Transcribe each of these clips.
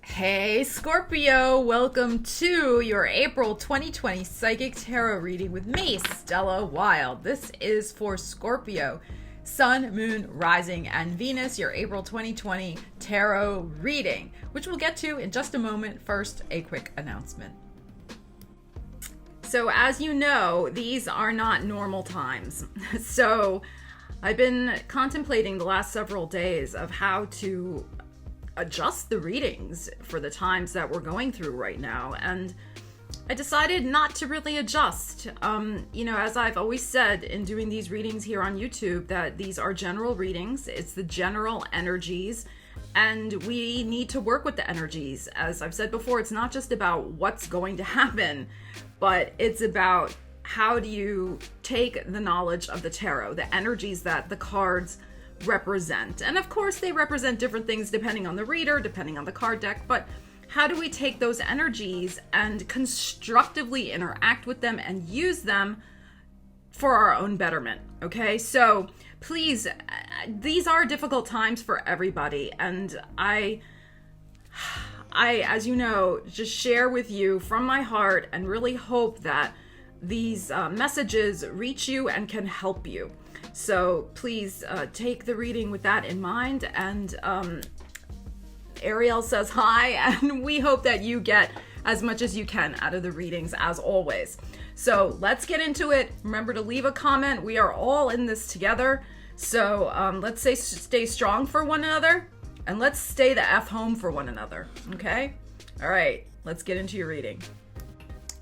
Hey Scorpio, welcome to your April 2020 Psychic Tarot reading with me, Stella Wilde. This is for Scorpio, Sun, Moon, Rising, and Venus, your April 2020 Tarot reading, which we'll get to in just a moment. First, a quick announcement. So as you know, these are not normal times. So I've been contemplating the last several days of how to adjust the readings for the times that we're going through right now, and I decided not to really adjust. As I've always said in doing these readings here on YouTube, that these are general readings. It's the general energies, and we need to work with the energies. As I've said before, it's not just about what's going to happen, but it's about how do you take the knowledge of the tarot, the energies that the cards represent. And of course, they represent different things depending on the reader, depending on the card deck, but how do we take those energies and constructively interact with them and use them for our own betterment? Okay, so please, these are difficult times for everybody, and I as you know, just share with you from my heart and really hope that these messages reach you and can help you. So please take the reading with that in mind. And Ariel says hi, and we hope that you get as much as you can out of the readings as always. So let's get into it. Remember to leave a comment. We are all in this together. So let's stay strong for one another, and let's stay the F home for one another. Okay? All right, let's get into your reading.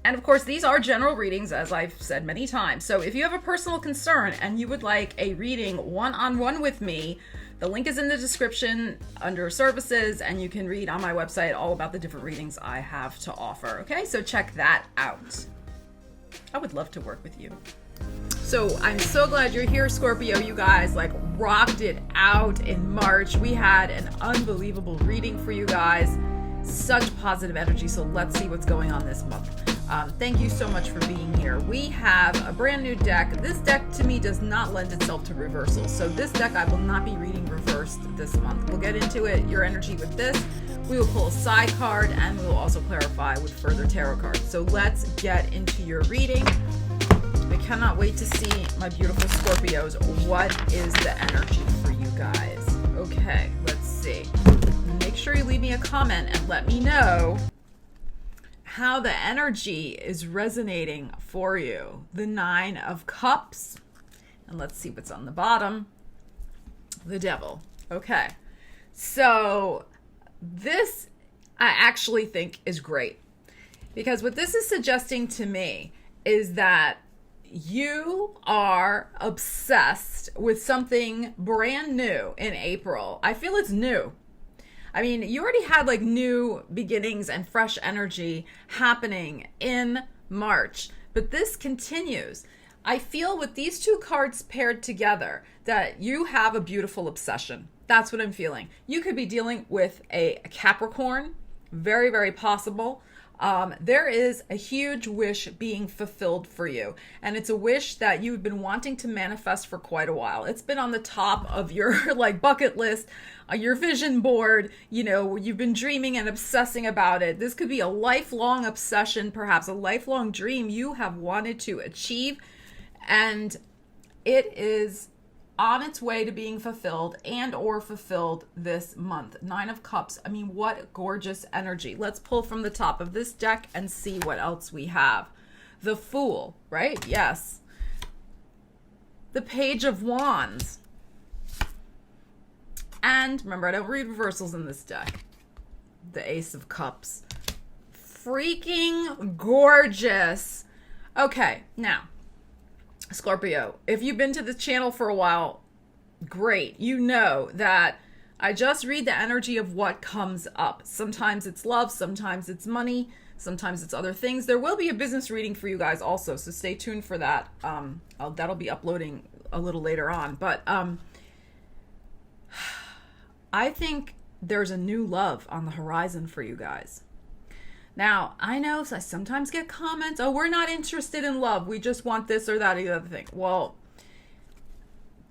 And of course, these are general readings, as I've said many times. So if you have a personal concern and you would like a reading one-on-one with me, the link is in the description under services, and you can read on my website all about the different readings I have to offer. Okay, so check that out. I would love to work with you. So I'm so glad you're here, Scorpio. You guys rocked it out in March. We had an unbelievable reading for you guys. Such positive energy. So let's see what's going on this month. Thank you so much for being here. We have a brand new deck. This deck to me does not lend itself to reversal. So this deck I will not be reading reversed this month. We'll get into it, your energy with this. We will pull a side card, and we will also clarify with further tarot cards. So let's get into your reading. I cannot wait to see my beautiful Scorpios. What is the energy for you guys? Okay, let's see. Make sure you leave me a comment and let me know how the energy is resonating for you. The 9 of Cups. And let's see what's on the bottom. The Devil. Okay. So this I actually think is great, because what this is suggesting to me is that you are obsessed with something brand new in April. I feel it's new. I mean, you already had new beginnings and fresh energy happening in March, but this continues. I feel with these two cards paired together that you have a beautiful obsession. That's what I'm feeling. You could be dealing with a Capricorn, very, very possible. There is a huge wish being fulfilled for you, and it's a wish that you've been wanting to manifest for quite a while. It's been on the top of your bucket list, your vision board, you've been dreaming and obsessing about it. This could be a lifelong obsession, perhaps a lifelong dream you have wanted to achieve, and it is on its way to being fulfilled and or fulfilled this month. 9 of Cups. I mean, what gorgeous energy. Let's pull from the top of this deck and see what else we have. The Fool, right? Yes. The Page of Wands. And remember, I don't read reversals in this deck. The Ace of Cups. Freaking gorgeous. Okay, now, Scorpio, if you've been to the channel for a while, great. You know that I just read the energy of what comes up. Sometimes it's love, sometimes it's money, sometimes it's other things. There will be a business reading for you guys also, so stay tuned for that. That'll be uploading a little later on. But I think there's a new love on the horizon for you guys. Now, I know I sometimes get comments, oh, we're not interested in love. We just want this or that or the other thing. Well,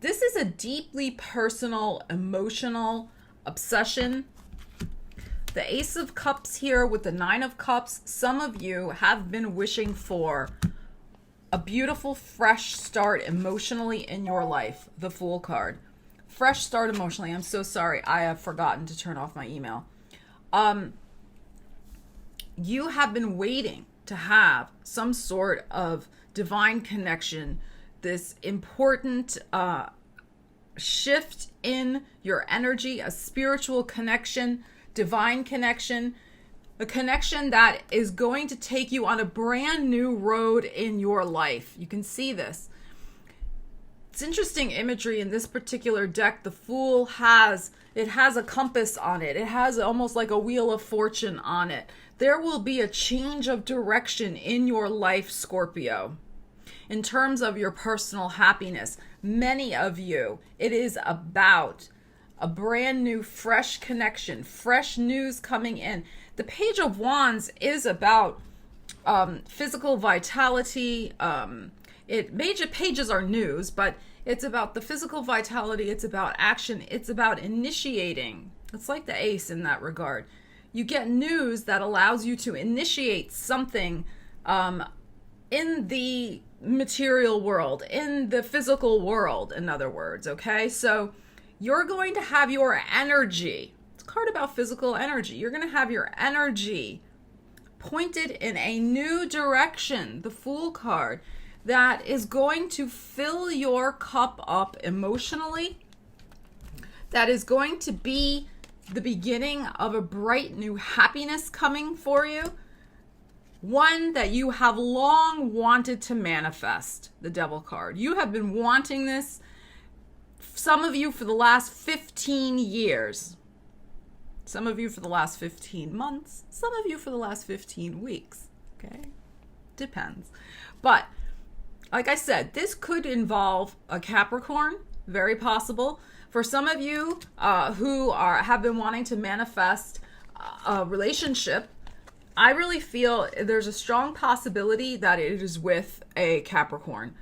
this is a deeply personal, emotional obsession The Ace of Cups here with the Nine of Cups. Some of you have been wishing for a beautiful fresh start emotionally in your life. The Fool card. Fresh start emotionally. I'm so sorry. I have forgotten to turn off my email. You have been waiting to have some sort of divine connection, this important shift in your energy, a spiritual connection, divine connection, a connection that is going to take you on a brand new road in your life. You can see this. It's interesting imagery in this particular deck. The Fool has a compass on it. It has almost like a wheel of fortune on it. There will be a change of direction in your life, Scorpio. In terms of your personal happiness, many of you, it is about a brand new, fresh connection, fresh news coming in. The Page of Wands is about physical vitality. Major pages are news, but it's about the physical vitality. It's about action. It's about initiating. It's like the Ace in that regard. You get news that allows you to initiate something in the material world, in the physical world, in other words, okay? So you're going to have your energy. It's a card about physical energy. You're going to have your energy pointed in a new direction, the Fool card, that is going to fill your cup up emotionally, that is going to be the beginning of a bright new happiness coming for you. One that you have long wanted to manifest, the Devil card. You have been wanting this, some of you for the last 15 years. Some of you for the last 15 months. Some of you for the last 15 weeks. Okay? Depends. But, like I said, this could involve a Capricorn, very possible. For some of you who have been wanting to manifest a relationship, I really feel there's a strong possibility that it is with a Capricorn.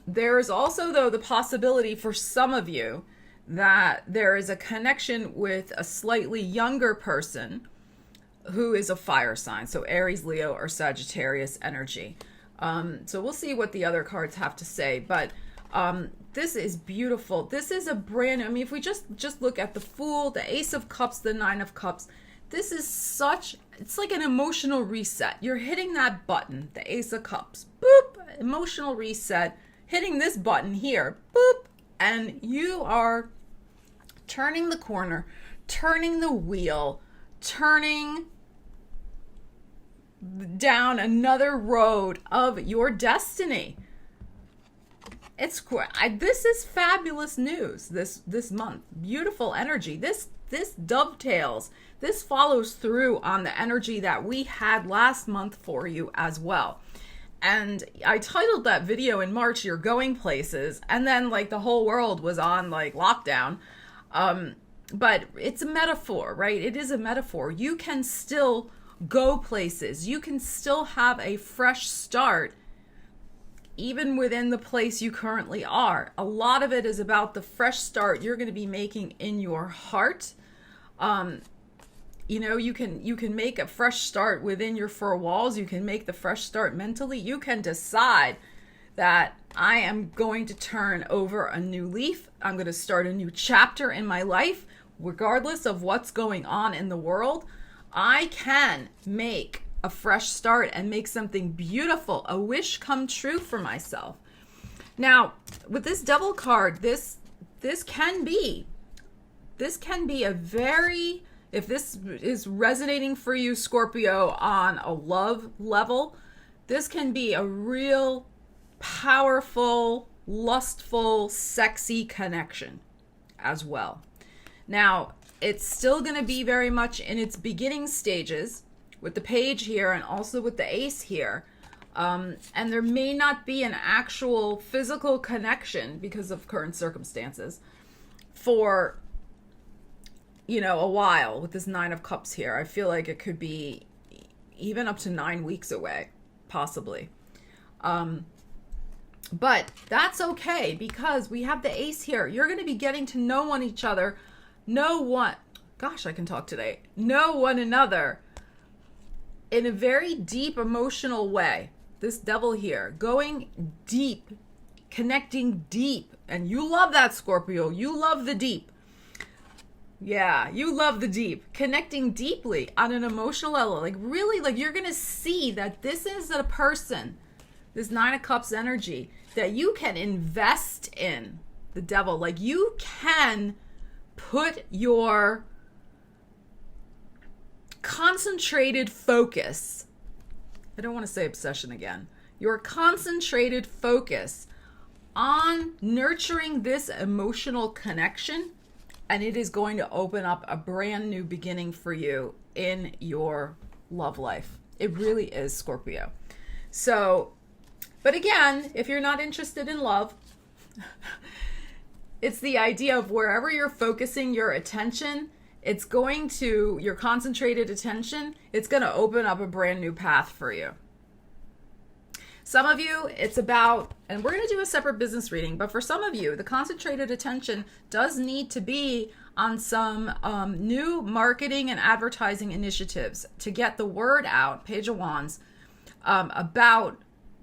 There is also, though, the possibility for some of you that there is a connection with a slightly younger person who is a fire sign. So Aries, Leo, or Sagittarius energy. So we'll see what the other cards have to say. But this is beautiful. This is a brand new, I mean, if we just look at the Fool, the Ace of Cups, the Nine of Cups, this is it's like an emotional reset. You're hitting that button, the Ace of Cups, boop, emotional reset, hitting this button here, boop, and you are turning the corner, turning the wheel, turning down another road of your destiny. This is fabulous news this month. Beautiful energy. This dovetails. This follows through on the energy that we had last month for you as well. And I titled that video in March, You're Going Places, and then like the whole world was on like lockdown. But it's a metaphor, right? It is a metaphor. You can still go places. You can still have a fresh start even within the place you currently are. A lot of it is about the fresh start you're going to be making in your heart. You can make a fresh start within your four walls. You can make the fresh start mentally. You can decide that I am going to turn over a new leaf. I'm going to start a new chapter in my life, regardless of what's going on in the world. I can make a fresh start and make something beautiful, a wish come true for myself. Now, with this Devil card, this can be a very, if this is resonating for you, Scorpio, on a love level, this can be a real powerful, lustful, sexy connection as well. Now, it's still going to be very much in its beginning stages with the Page here and also with the Ace here. And there may not be an actual physical connection because of current circumstances for, a while with this Nine of Cups here. I feel like it could be even up to 9 weeks away, possibly. But that's okay because we have the Ace here. You're going to be getting to know each other. gosh, I can talk today, know one another in a very deep emotional way. This devil here, going deep, connecting deep. And you love that, Scorpio. You love the deep. Yeah, you love the deep. Connecting deeply on an emotional level. Like really, like you're going to see that this is a person, this Nine of Cups energy, that you can invest in. The devil. Like you can put your concentrated focus, I don't want to say obsession again, your concentrated focus on nurturing this emotional connection, and it is going to open up a brand new beginning for you in your love life. It really is, Scorpio. So, but again, if you're not interested in love, it's the idea of wherever you're focusing your attention, it's going to, your concentrated attention, it's going to open up a brand new path for you. Some of you, it's about, and we're going to do a separate business reading, but for some of you, the concentrated attention does need to be on some new marketing and advertising initiatives to get the word out, Page of Wands, about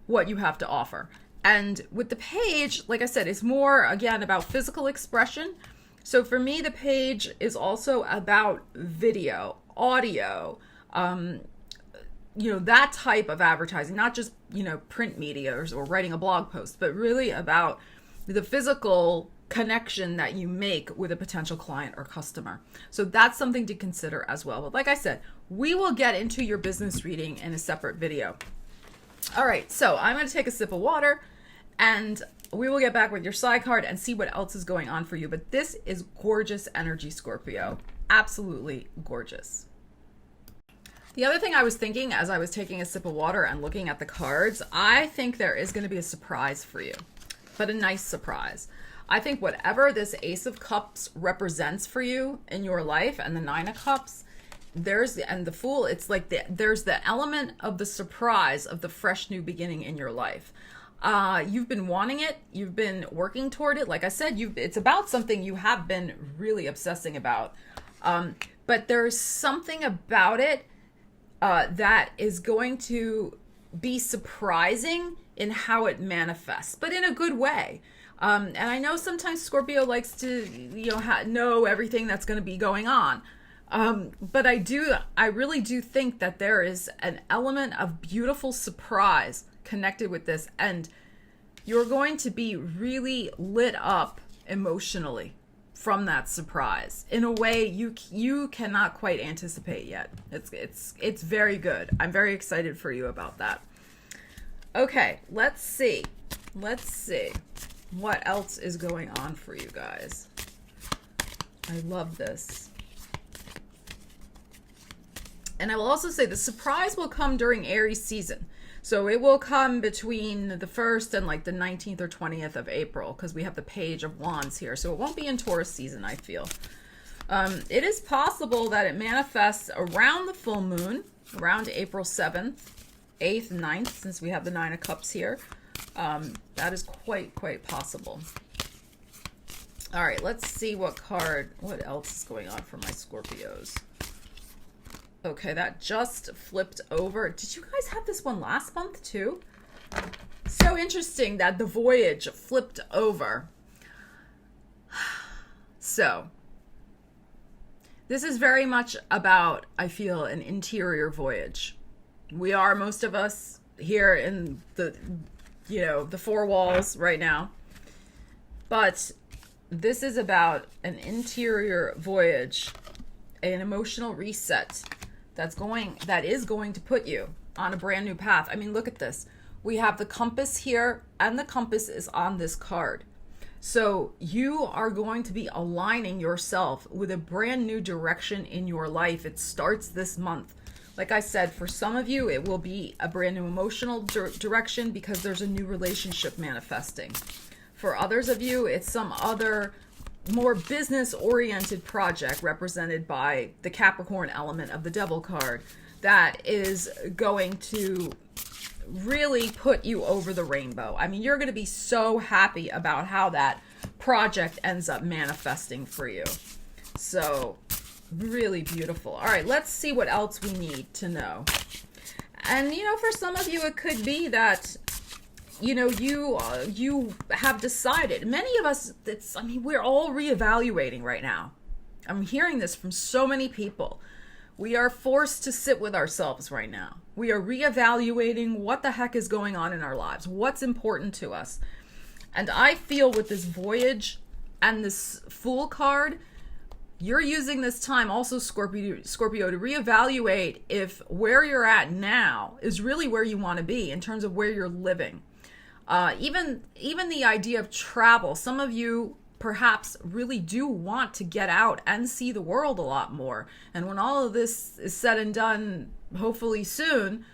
what you have to offer. And with the page, like I said, it's more, again, about physical expression. So for me, the page is also about video, audio, that type of advertising, not just, print media or writing a blog post, but really about the physical connection that you make with a potential client or customer. So that's something to consider as well. But like I said, we will get into your business reading in a separate video. All right, so I'm going to take a sip of water and we will get back with your side card and see what else is going on for you. But this is gorgeous energy, Scorpio. Absolutely gorgeous. The other thing I was thinking as I was taking a sip of water and looking at the cards, I think there is going to be a surprise for you, but a nice surprise. I think whatever this Ace of Cups represents for you in your life and the Nine of Cups, and the Fool, it's like there's the element of the surprise of the fresh new beginning in your life. You've been wanting it. You've been working toward it. Like I said, it's about something you have been really obsessing about. But there's something about it that is going to be surprising in how it manifests, but in a good way. And I know sometimes Scorpio likes to, know everything that's going to be going on. But I really do think that there is an element of beautiful surprise connected with this, and you're going to be really lit up emotionally from that surprise in a way you cannot quite anticipate yet. It's very good. I'm very excited for you about that. Okay, let's see what else is going on for you guys. I love this. And I will also say the surprise will come during Aries season. So it will come between the 1st and like the 19th or 20th of April, because we have the Page of Wands here. So it won't be in Taurus season, I feel. It is possible that it manifests around the full moon, around April 7th, 8th, 9th, since we have the Nine of Cups here. That is quite possible. All right, let's see what else is going on for my Scorpios. Okay, that just flipped over. Did you guys have this one last month too? So interesting that the Voyage flipped over. So, this is very much about, I feel, an interior voyage. We are, most of us, here in the four walls right now. But this is about an interior voyage, an emotional reset that is going to put you on a brand new path. I mean, look at this. We have the compass here, and the compass is on this card. So you are going to be aligning yourself with a brand new direction in your life. It starts this month. Like I said, for some of you, it will be a brand new emotional direction because there's a new relationship manifesting. For others of you, it's some other more business-oriented project represented by the Capricorn element of the Devil card that is going to really put you over the rainbow. I mean, you're going to be so happy about how that project ends up manifesting for you. So Really beautiful. All right, let's see what else we need to know. And, for some of you, it could be that, you have decided. Many of us, we're all reevaluating right now. I'm hearing this from so many people. We are forced to sit with ourselves right now. We are reevaluating what the heck is going on in our lives, what's important to us. And I feel with this voyage and this Fool card, you're using this time also, Scorpio, to reevaluate if where you're at now is really where you want to be in terms of where you're living. Even the idea of travel. Some of you perhaps really do want to get out and see the world a lot more. And when all of this is said and done, hopefully soon,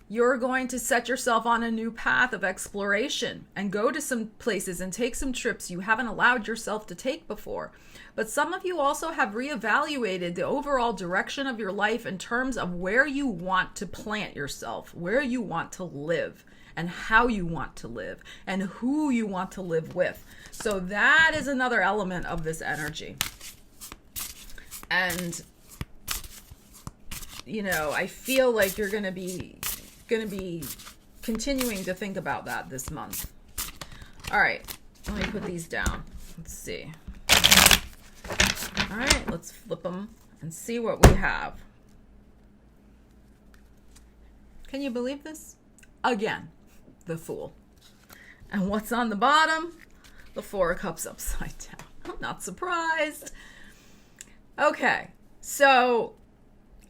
you're going to set yourself on a new path of exploration and go to some places and take some trips you haven't allowed yourself to take before. But some of you also have reevaluated the overall direction of your life in terms of where you want to plant yourself, where you want to live, and how you want to live, and who you want to live with. So that is another element of this energy. And, I feel like you're going to be continuing to think about that this month. All right, let me put these down. Let's see. All right, let's flip them and see what we have. Can you believe this? Again, the Fool. And what's on the bottom? The Four of Cups upside down. I'm not surprised. Okay, so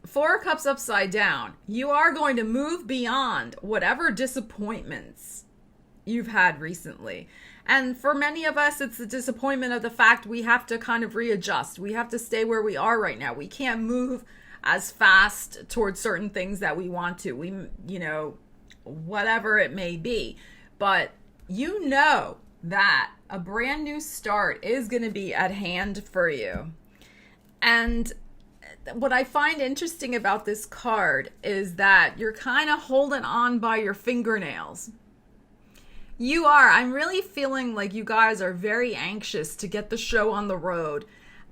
Four of Cups upside down. You are going to move beyond whatever disappointments you've had recently. And for many of us, it's the disappointment of the fact we have to kind of readjust. We have to stay where we are right now. We can't move as fast towards certain things that we want to. Whatever it may be. But that a brand new start is going to be at hand for you. And what I find interesting about this card is that you're kind of holding on by your fingernails. You are. I'm really feeling like you guys are very anxious to get the show on the road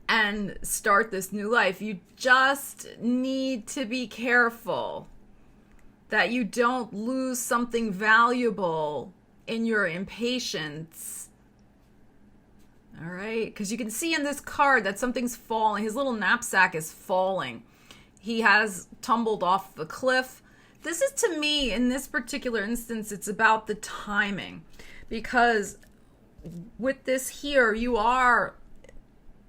and start this new life. You just need to be careful that you don't lose something valuable in your impatience. All right? Because you can see in this card that something's falling. His little knapsack is falling. He has tumbled off the cliff. This is, to me, in this particular instance, it's about the timing. Because with this here, you are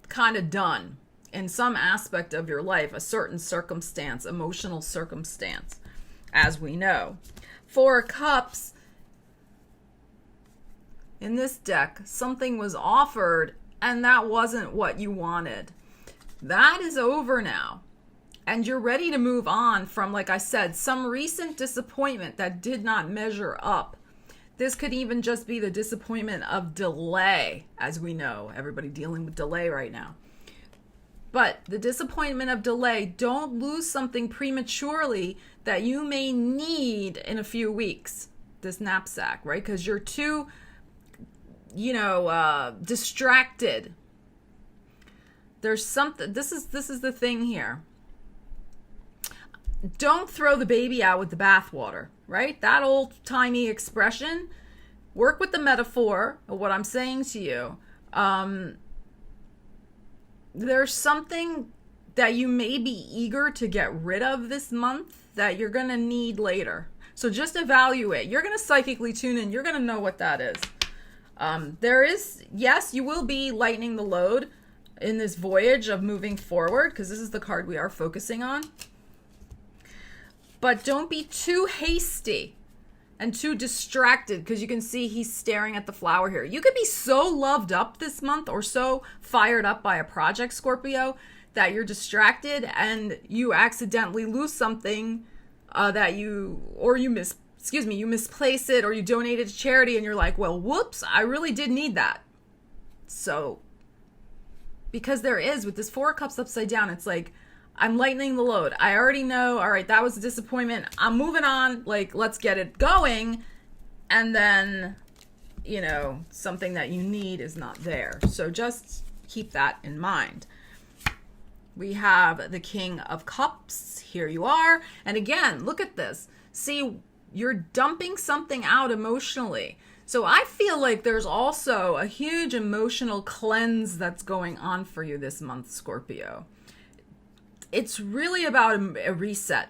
kind of done in some aspect of your life, a certain circumstance, emotional circumstance, as we know. Four of Cups, in this deck, something was offered and that wasn't what you wanted. That is over now. And you're ready to move on from, like I said, some recent disappointment that did not measure up. This could even just be the disappointment of delay, as we know. Everybody dealing with delay right now. But the disappointment of delay, don't lose something prematurely that you may need in a few weeks. This knapsack, right? Because you're too, distracted. There's something, this is the thing here. Don't throw the baby out with the bathwater, right? That old-timey expression. Work with the metaphor of what I'm saying to you. There's something that you may be eager to get rid of this month that you're going to need later. So just evaluate. You're going to psychically tune in. You're going to know what that is. Yes, you will be lightening the load in this voyage of moving forward, because this is the card we are focusing on. But don't be too hasty and too distracted, because you can see he's staring at the flower here. You could be so loved up this month or so fired up by a project, Scorpio, that you're distracted and you accidentally lose something you misplace it, or you donate it to charity and you're like, well, whoops, I really did need that. So, because with this Four of Cups upside down, it's like, I'm lightening the load. I already know, all right, that was a disappointment. I'm moving on. Like, let's get it going. And then, something that you need is not there. So just keep that in mind. we have the King of Cups. Here you are. And again, look at this. See, you're dumping something out emotionally. So I feel like there's also a huge emotional cleanse that's going on for you this month, Scorpio. It's really about a reset,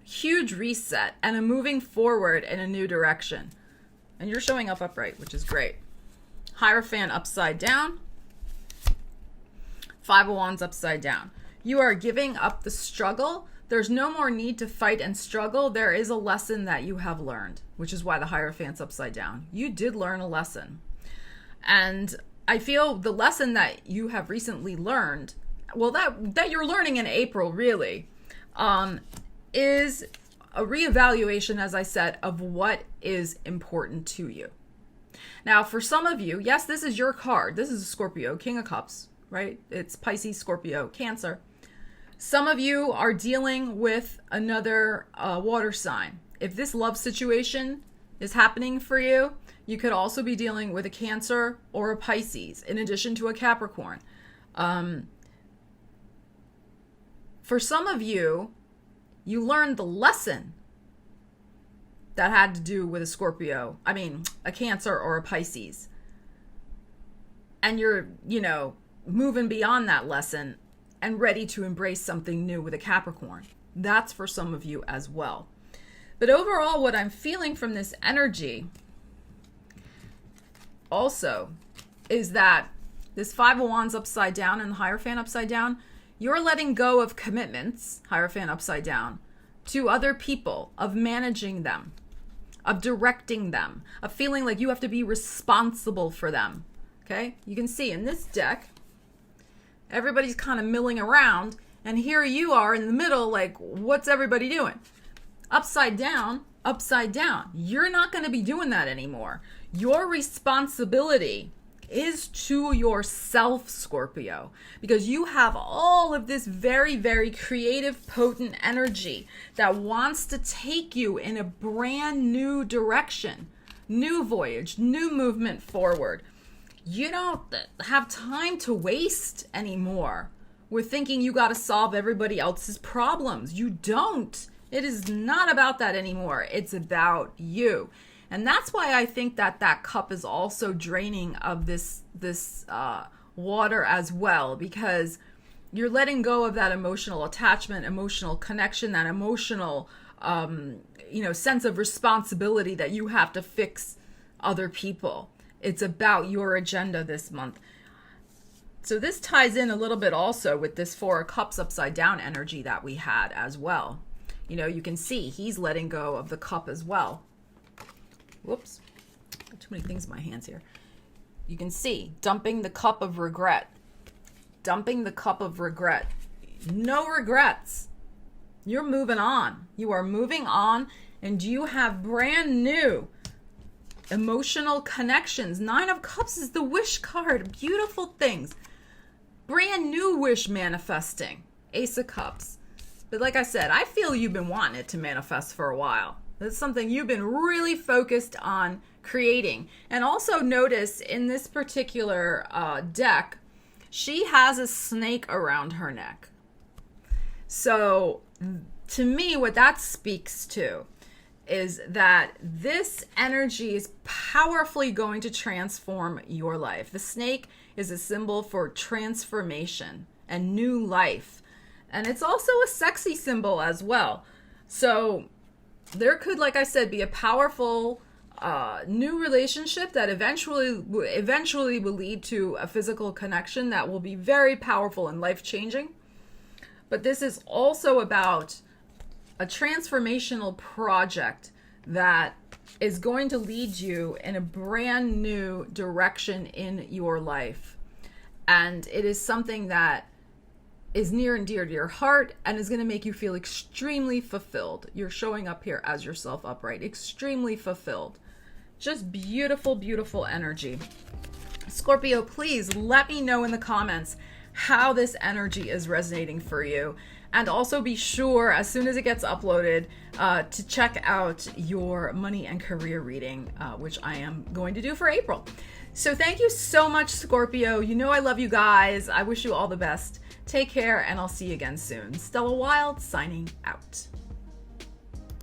huge reset, and a moving forward in a new direction. And you're showing up upright, which is great. Hierophant upside down. Five of Wands upside down. You are giving up the struggle. There's no more need to fight and struggle. There is a lesson that you have learned, which is why the Hierophant's upside down. You did learn a lesson. And I feel the lesson that you have recently learned, well, that you're learning in April, really, is a reevaluation, as I said, of what is important to you. Now, for some of you, yes, this is your card. This is a Scorpio, King of Cups, right? It's Pisces, Scorpio, Cancer. Some of you are dealing with another water sign. If this love situation is happening for you, you could also be dealing with a Cancer or a Pisces, in addition to a Capricorn. For some of you, you learned the lesson that had to do with a Cancer or a Pisces. And you're, moving beyond that lesson and ready to embrace something new with a Capricorn. That's for some of you as well. But overall, what I'm feeling from this energy also is that this Five of Wands upside down and the Hierophant upside down, you're letting go of commitments, Hierophant upside down, to other people, of managing them, of directing them, of feeling like you have to be responsible for them. Okay? You can see in this deck, everybody's kind of milling around, and here you are in the middle, like, what's everybody doing? Upside down, upside down. You're not going to be doing that anymore. Your responsibility is to yourself, Scorpio, because you have all of this very, very creative, potent energy that wants to take you in a brand new direction, new voyage, new movement forward. You don't have time to waste anymore with thinking you got to solve everybody else's problems. You don't. It is not about that anymore. It's about you. And that's why I think that cup is also draining of this water as well, because you're letting go of that emotional attachment, emotional connection, that emotional sense of responsibility that you have to fix other people. It's about your agenda this month. So this ties in a little bit also with this Four of Cups upside down energy that we had as well. You can see he's letting go of the cup as well. Whoops. Got too many things in my hands here. You can see dumping the cup of regret. Dumping the cup of regret. No regrets. You're moving on. You are moving on, and you have brand new emotional connections. Nine of Cups is the wish card. Beautiful things. Brand new wish manifesting. Ace of Cups. But like I said, I feel you've been wanting it to manifest for a while. That's something you've been really focused on creating. And also notice in this particular deck, she has a snake around her neck. So to me, what that speaks to is that this energy is powerfully going to transform your life. The snake is a symbol for transformation and new life. And it's also a sexy symbol as well. So there could, like I said, be a powerful new relationship that eventually will lead to a physical connection that will be very powerful and life-changing. But this is also about a transformational project that is going to lead you in a brand new direction in your life. And it is something that is near and dear to your heart and is going to make you feel extremely fulfilled. You're showing up here as yourself upright, extremely fulfilled. Just beautiful, beautiful energy. Scorpio, please let me know in the comments how this energy is resonating for you. And also be sure, as soon as it gets uploaded, to check out your money and career reading, which I am going to do for April. So thank you so much, Scorpio. You know I love you guys. I wish you all the best. Take care, and I'll see you again soon. Stella Wilde signing out.